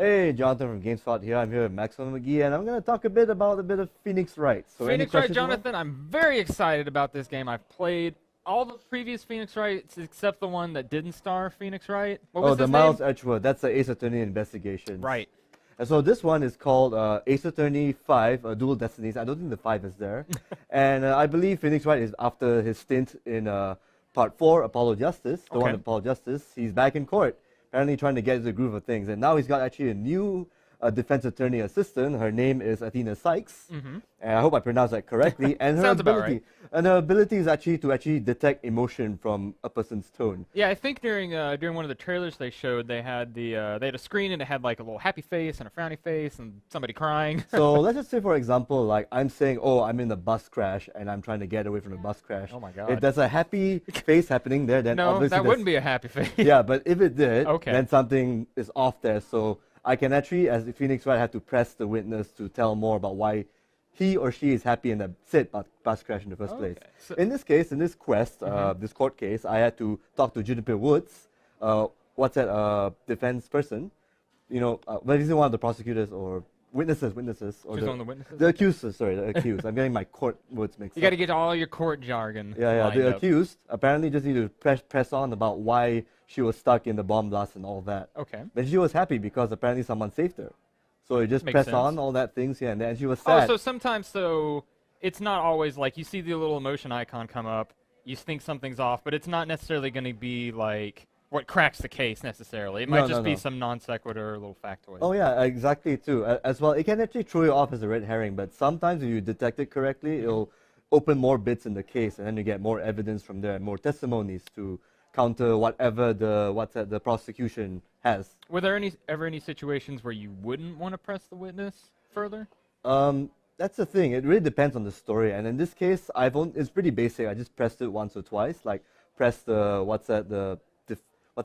Hey, Jonathan from GameSpot here. I'm here with Maxwell McGee, and I'm going to talk a bit of Phoenix Wright. So Phoenix Wright, Jonathan, I'm very excited about this game. I've played all the previous Phoenix Wrights except the one that didn't star Phoenix Wright. What was the his Miles name? Edgeworth. That's the Ace Attorney Investigations. Right. And so this one is called Ace Attorney 5, Dual Destinies. I don't think the 5 is there. And I believe Phoenix Wright is after his stint in Part 4, Apollo Justice, the one Apollo Justice. He's back in court, apparently trying to get into the groove of things. And now he's got actually a new defense attorney assistant. Her name is Athena Sykes. And I hope I pronounced that correctly. And her ability is actually to detect emotion from a person's tone. Yeah, I think during one of the trailers they showed, they had a screen and it had like a little happy face and a frowny face and somebody crying. So let's just say, for example, like I'm saying, oh, I'm in a bus crash and I'm trying to get away from the bus crash. Oh my God! If there's a happy face happening there, then no, obviously that wouldn't be a happy face. Yeah, but if it did, okay, then something is off there. So I can actually, as the Phoenix Wright, have to press the witness to tell more about why he or she is happy in the said bus crash in the first place. So in this case, in this quest, this court case, I had to talk to Juniper Woods, defense person, but he's one of the prosecutors or witnesses, or she's one of the witnesses? The accused, sorry, the accused. I'm getting my court words mixed up. You got to get all your court jargon. Yeah, the up. accused apparently just need to press on about why she was stuck in the bomb blast and all that. Okay. But she was happy because apparently someone saved her. So you just press on all that things here and then she was sad. Oh, so sometimes it's not always like you see the little emotion icon come up, you think something's off, but it's not necessarily going to be like what cracks the case necessarily. It might just be some non sequitur, little factoid. Oh yeah, exactly too. As well, it can actually throw you off as a red herring, but sometimes if you detect it correctly, it'll open more bits in the case, and then you get more evidence from there, more testimonies to counter whatever the prosecution has. Were there ever any situations where you wouldn't want to press the witness further? That's the thing. It really depends on the story, and in this case, it's pretty basic. I just pressed it once or twice, like press the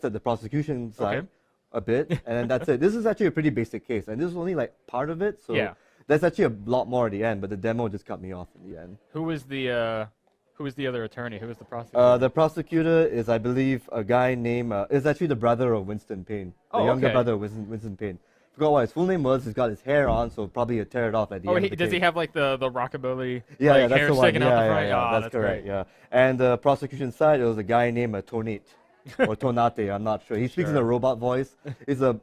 the prosecution side a bit, and then that's it. This is actually a pretty basic case, and this is only like part of it. So there's actually a lot more at the end, but the demo just cut me off in the end. Who was the other attorney? Who was the prosecutor? The prosecutor is, I believe, a guy named is actually the brother of Winston Payne, the younger brother of Winston Payne. Forgot what his full name was. He's got his hair on, so probably he'll tear it off at the end. Does he have like the rockabilly that's hair the one. sticking out the front? Yeah, that's correct. Great. Yeah, and the prosecution side, it was a guy named Tonate or Tonate. I'm not sure. He speaks in a robot voice. He's a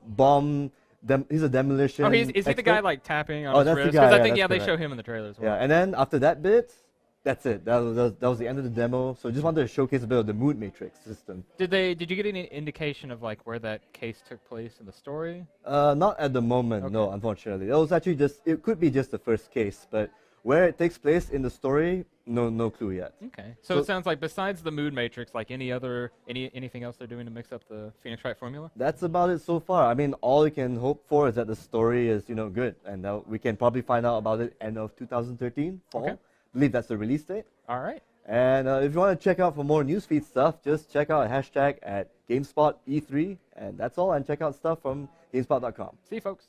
he's a demolition. Oh, is he the guy like tapping on his wrist? Because I think they show him in the trailer as well. Yeah, and then after that bit, that's it. That was the end of the demo. So just wanted to showcase a bit of the mood matrix system. Did you get any indication of like where that case took place in the story? Not at the moment, no, unfortunately. It was actually it could be just the first case, but where it takes place in the story, no clue yet. Okay. So it sounds like besides the mood matrix, like anything else they're doing to mix up the Phoenix Wright formula? That's about it so far. I mean, all we can hope for is that the story is, good, and we can probably find out about it end of 2013, fall. Okay. I believe that's the release date. All right. And if you want to check out for more newsfeed stuff, just check out # at GameSpot E3, and that's all. And check out stuff from GameSpot.com. See you, folks.